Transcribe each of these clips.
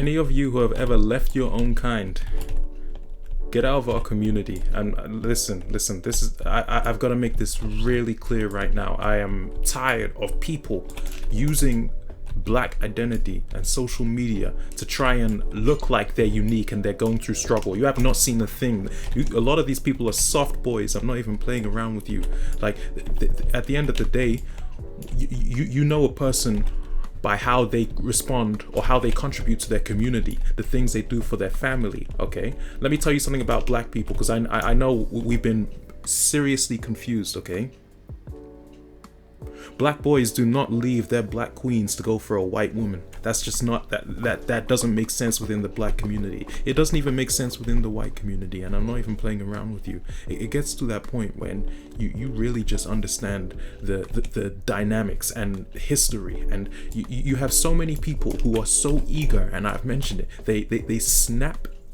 any of you who have ever left your own kind, get out of our community. And listen, this is, I've got to make this really clear right now. I am tired of people using black identity and social media to try and look like they're unique and they're going through struggle. You have not seen a thing. A lot of these people are soft boys. I'm not even playing around with you. Like, at the end of the day, you know a person by how they respond or how they contribute to their community, the things they do for their family. Okay, let me tell you something about black people, because I know we've been seriously confused. Okay, black boys do not leave their black queens to go for a white woman. That's just not, that doesn't make sense within the black community. It doesn't even make sense within the white community, and I'm not even playing around with you. It gets to that point when you really just understand the dynamics and history, and you have so many people who are so eager, and I've mentioned it,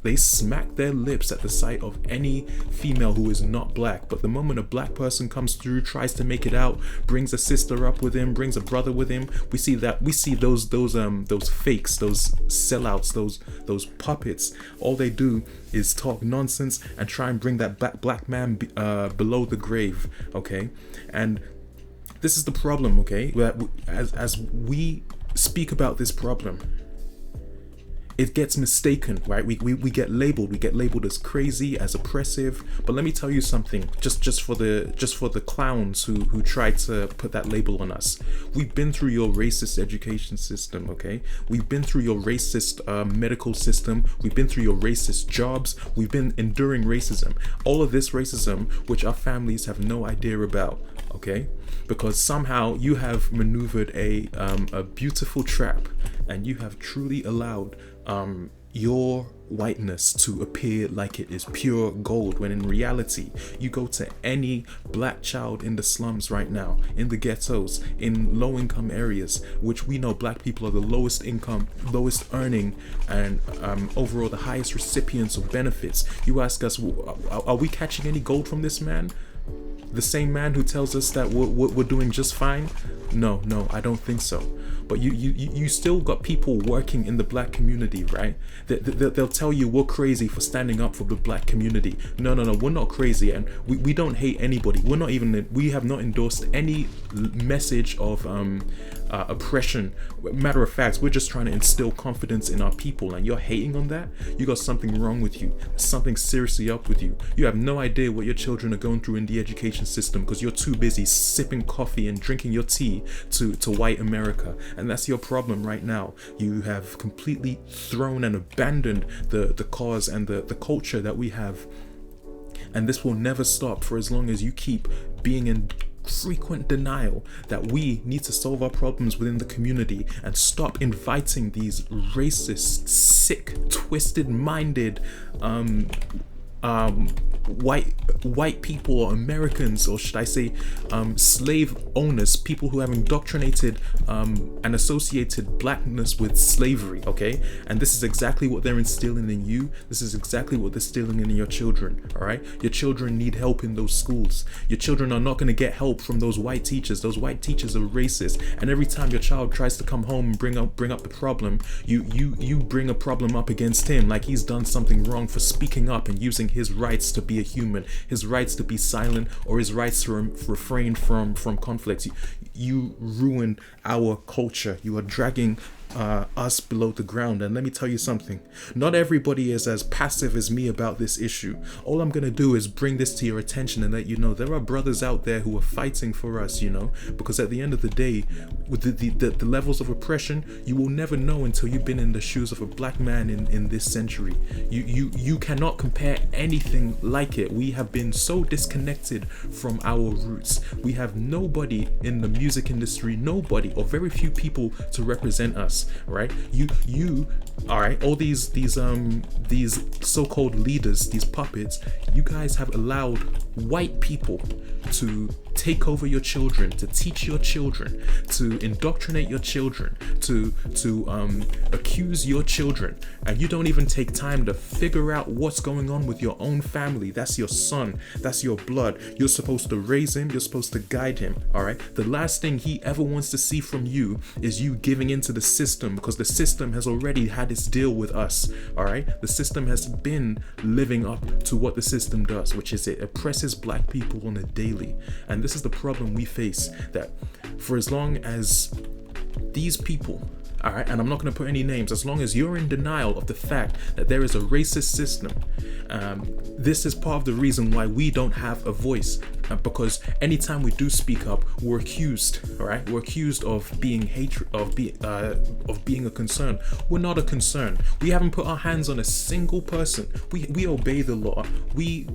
they smack their lips at the sight of any female who is not black. But the moment a black person comes through, tries to make it out, brings a sister up with him, brings a brother with him, we see those fakes, those sellouts, those puppets. All they do is talk nonsense and try and bring that black man below the grave. Okay, and this is the problem. Okay, as we speak about this problem, it gets mistaken, right? We get labeled as crazy, as oppressive. But let me tell you something, just for the clowns who try to put that label on us. We've been through your racist education system, okay? We've been through your racist medical system. We've been through your racist jobs. We've been enduring racism. All of this racism, which our families have no idea about, okay? Because somehow you have maneuvered a beautiful trap, and you have truly allowed your whiteness to appear like it is pure gold, when in reality, you go to any black child in the slums right now, in the ghettos, in low-income areas, which we know black people are the lowest income, lowest earning, and overall the highest recipients of benefits. You ask us, are we catching any gold from this man? The same man who tells us that we're doing just fine? No, I don't think so. But you still got people working in the black community, right? They'll tell you we're crazy for standing up for the black community. No, we're not crazy, and we don't hate anybody. We have not endorsed any message of oppression. Matter of fact, we're just trying to instill confidence in our people, and you're hating on that? You got something wrong with you. There's something seriously up with you. You have no idea what your children are going through in the education system because you're too busy sipping coffee and drinking your tea to white America. And that's your problem right now. You have completely thrown and abandoned the cause and the culture that we have. And this will never stop for as long as you keep being in frequent denial that we need to solve our problems within the community and stop inviting these racist, sick, twisted minded white people, or Americans, or should I say slave owners, people who have indoctrinated and associated blackness with slavery, okay? And this is exactly what they're instilling in you. This is exactly what they're instilling in your children, all right? Your children need help in those schools. Your children are not going to get help from those white teachers. Those white teachers are racist, and every time your child tries to come home and bring up the problem, you bring a problem up against him, like he's done something wrong for speaking up and using his rights to be a human, his rights to be silent, or his rights to refrain from conflicts. You ruin our culture. You are dragging us below the ground. And let me tell you something, not everybody is as passive as me about this issue. All I'm gonna do is bring this to your attention and let you know there are brothers out there who are fighting for us, because at the end of the day, with the levels of oppression, you will never know until you've been in the shoes of a black man in this century. You cannot compare anything like it. We have been so disconnected from our roots. We have nobody in the music industry, nobody or very few people to represent us, right? You all right, all these so-called leaders, these puppets, you guys have allowed white people to take over your children, to teach your children, to indoctrinate your children, to accuse your children, and you don't even take time to figure out what's going on with your own family. That's your son, that's your blood. You're supposed to raise him, you're supposed to guide him, all right? The last thing he ever wants to see from you is you giving into the system, because the system has already had its deal with us, all right? The system has been living up to what the system does, which is it oppresses black people on a daily. And this is the problem we face, that for as long as these people, all right, and I'm not going to put any names, as long as you're in denial of the fact that there is a racist system, this is part of the reason why we don't have a voice, because anytime we do speak up, we're accused, all right? We're accused of being of being a concern. We're not a concern. We haven't put our hands on a single person. We obey the law. We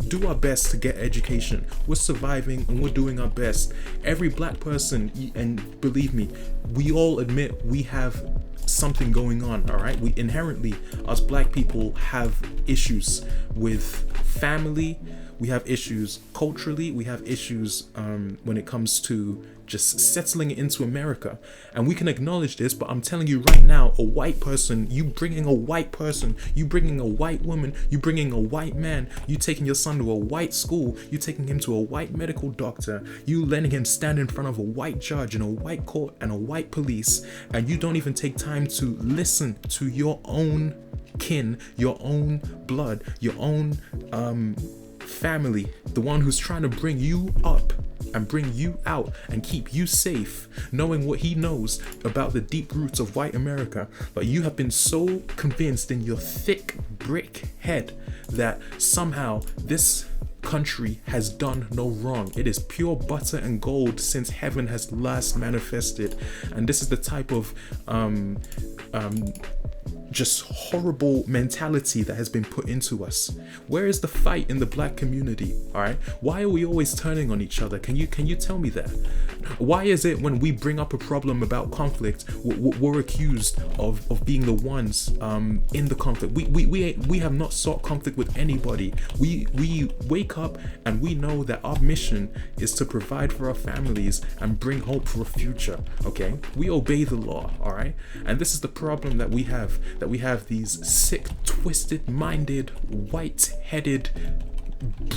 do our best to get education. We're surviving and we're doing our best. Every black person, and believe me, we all admit we have something going on, all right? We inherently, us black people, have issues with family. We have issues culturally. We have issues when it comes to just settling into America. And we can acknowledge this, but I'm telling you right now, a white person, you bringing a white person, you bringing a white woman, you bringing a white man, you taking your son to a white school, you taking him to a white medical doctor, you letting him stand in front of a white judge in a white court and a white police, and you don't even take time to listen to your own kin, your own blood, your own family, the one who's trying to bring you up and bring you out and keep you safe, knowing what he knows about the deep roots of white America. But you have been so convinced in your thick brick head that somehow this country has done no wrong. It is pure butter and gold since heaven has last manifested. And this is the type of just horrible mentality that has been put into us. Where is the fight in the black community? All right, why are we always turning on each other? Can you tell me that? Why is it when we bring up a problem about conflict, we're accused of being the ones in the conflict? We have not sought conflict with anybody. We wake up and we know that our mission is to provide for our families and bring hope for a future. Okay, we obey the law. All right, and this is the problem that we have these sick, twisted minded, white-headed,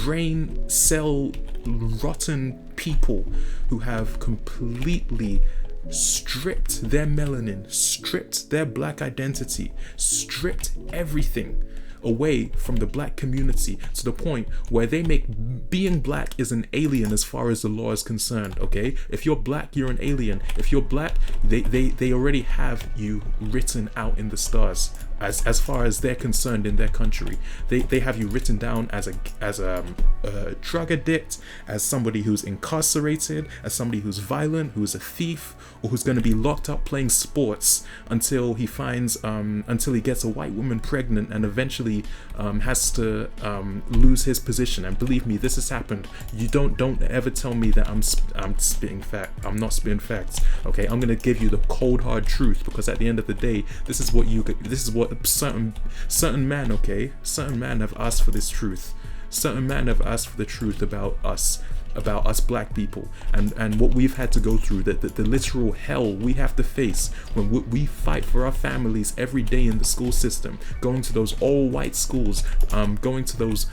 brain cell rotten people who have completely stripped their melanin, stripped their black identity, stripped everything away from the black community to the point where they make being black is an alien as far as the law is concerned. Okay, if you're black, you're an alien. If you're black, they already have you written out in the stars as far as they're concerned in their country. They have you written down as a drug addict, as somebody who's incarcerated, as somebody who's violent, who's a thief, or who's going to be locked up playing sports until he gets a white woman pregnant and eventually has to lose his position. And believe me, this has happened. You don't ever tell me that I'm spitting fact. I'm not spitting facts. Okay, I'm gonna give you the cold hard truth, because at the end of the day, this is what certain men, okay, certain men have asked for this truth. Certain men have asked for the truth about us black people, and what we've had to go through, the literal hell we have to face when we fight for our families every day in the school system, going to those all white schools, going to those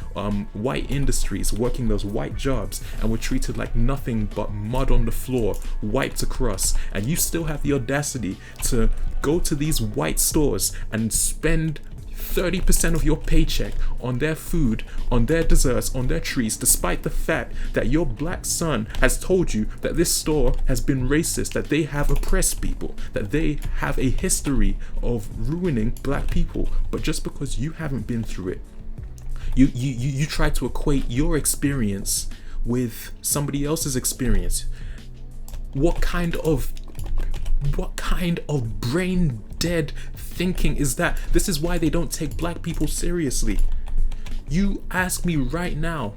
white industries, working those white jobs, and we're treated like nothing but mud on the floor, wiped across. And you still have the audacity to go to these white stores and spend 30% of your paycheck on their food, on their desserts, on their treats, despite the fact that your black son has told you that this store has been racist, that they have oppressed people, that they have a history of ruining black people. But just because you haven't been through it, you try to equate your experience with somebody else's experience. What kind of brain dead thinking is that? This is why they don't take black people seriously. You ask me right now,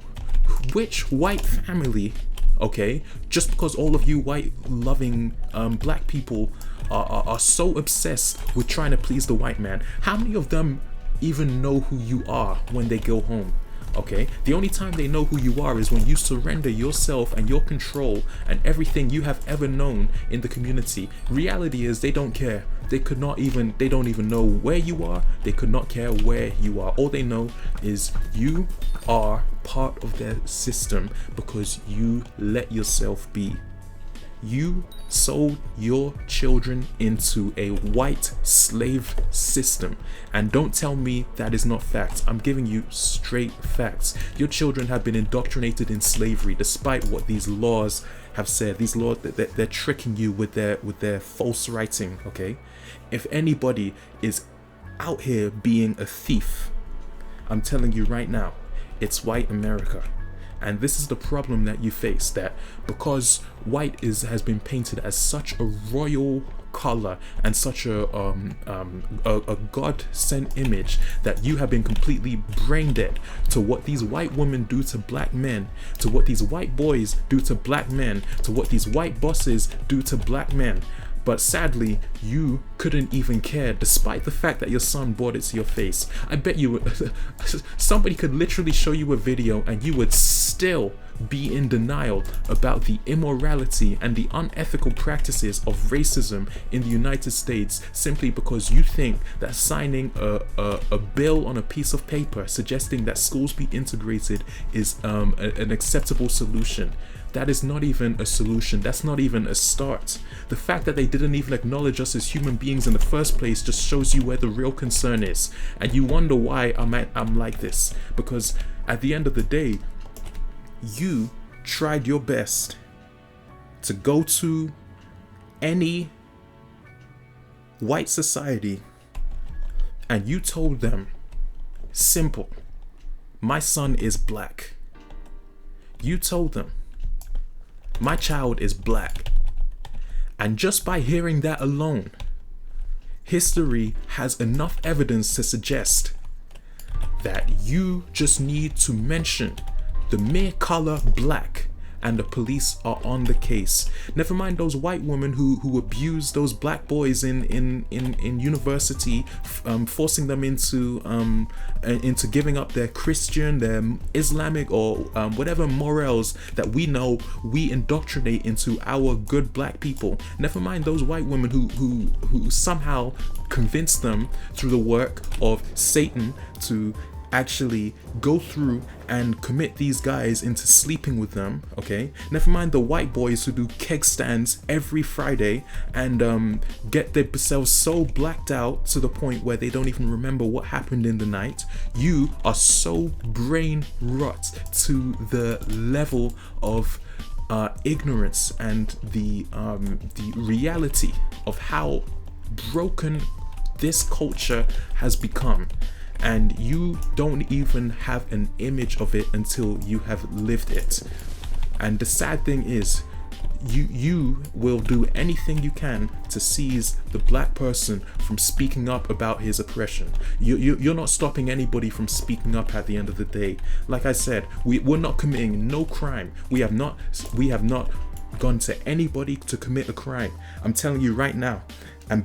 which white family, okay, just because all of you white loving black people are so obsessed with trying to please the white man, how many of them even know who you are when they go home? Okay, the only time they know who you are is when you surrender yourself and your control and everything you have ever known in the community. Reality is they don't care. They don't even know where you are. They could not care where you are. All they know is you are part of their system because you let yourself be. You sold your children into a white slave system. And don't tell me that is not facts. I'm giving you straight facts. Your children have been indoctrinated in slavery despite what these laws have said. These laws, they're tricking you with their false writing, okay? If anybody is out here being a thief, I'm telling you right now, it's white America. And this is the problem that you face, that because white has been painted as such a royal color and such a God-sent image, that you have been completely brain dead to what these white women do to black men, to what these white boys do to black men, to what these white bosses do to black men. But sadly, you couldn't even care, despite the fact that your son brought it to your face. I bet you somebody could literally show you a video and you would still be in denial about the immorality and the unethical practices of racism in the United States, simply because you think that signing a bill on a piece of paper suggesting that schools be integrated is an acceptable solution. That is not even a solution. That's not even a start. The fact that they didn't even acknowledge us as human beings in the first place just shows you where the real concern is. And you wonder why I'm like this. Because at the end of the day, you tried your best to go to any white society and you told them, simple, my son is black. You told them, my child is black. And just by hearing that alone, history has enough evidence to suggest that you just need to mention the mere color black and the police are on the case. Never mind those white women who abuse those black boys in university, forcing them into giving up their Christian, their Islamic, or whatever morals that we know we indoctrinate into our good black people. Never mind those white women who somehow convince them through the work of Satan to actually go through and commit these guys into sleeping with them, okay? Never mind the white boys who do keg stands every Friday and get themselves so blacked out to the point where they don't even remember what happened in the night. You are so brain rot to the level of ignorance and the reality of how broken this culture has become. And you don't even have an image of it until you have lived it. And the sad thing is, you will do anything you can to seize the black person from speaking up about his oppression. You're not stopping anybody from speaking up at the end of the day. Like I said, we're not committing no crime. We have not gone to anybody to commit a crime. I'm telling you right now, and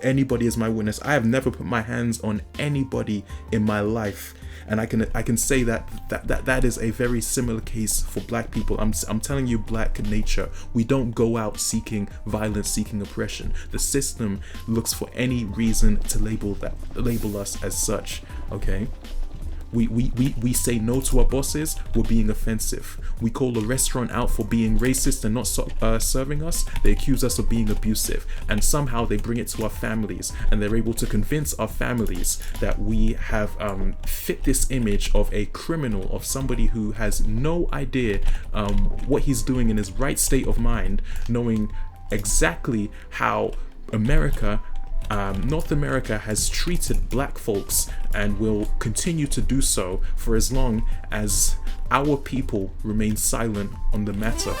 anybody is my witness, I have never put my hands on anybody in my life, and I can say that is a very similar case for black people. I'm telling you, black nature, we don't go out seeking violence, seeking oppression. The system looks for any reason to label us as such, okay? We say no to our bosses, we're being offensive. We call a restaurant out for being racist and not serving us, they accuse us of being abusive. And somehow they bring it to our families, and they're able to convince our families that we have fit this image of a criminal, of somebody who has no idea what he's doing in his right state of mind, knowing exactly how North America has treated black folks and will continue to do so for as long as our people remain silent on the matter.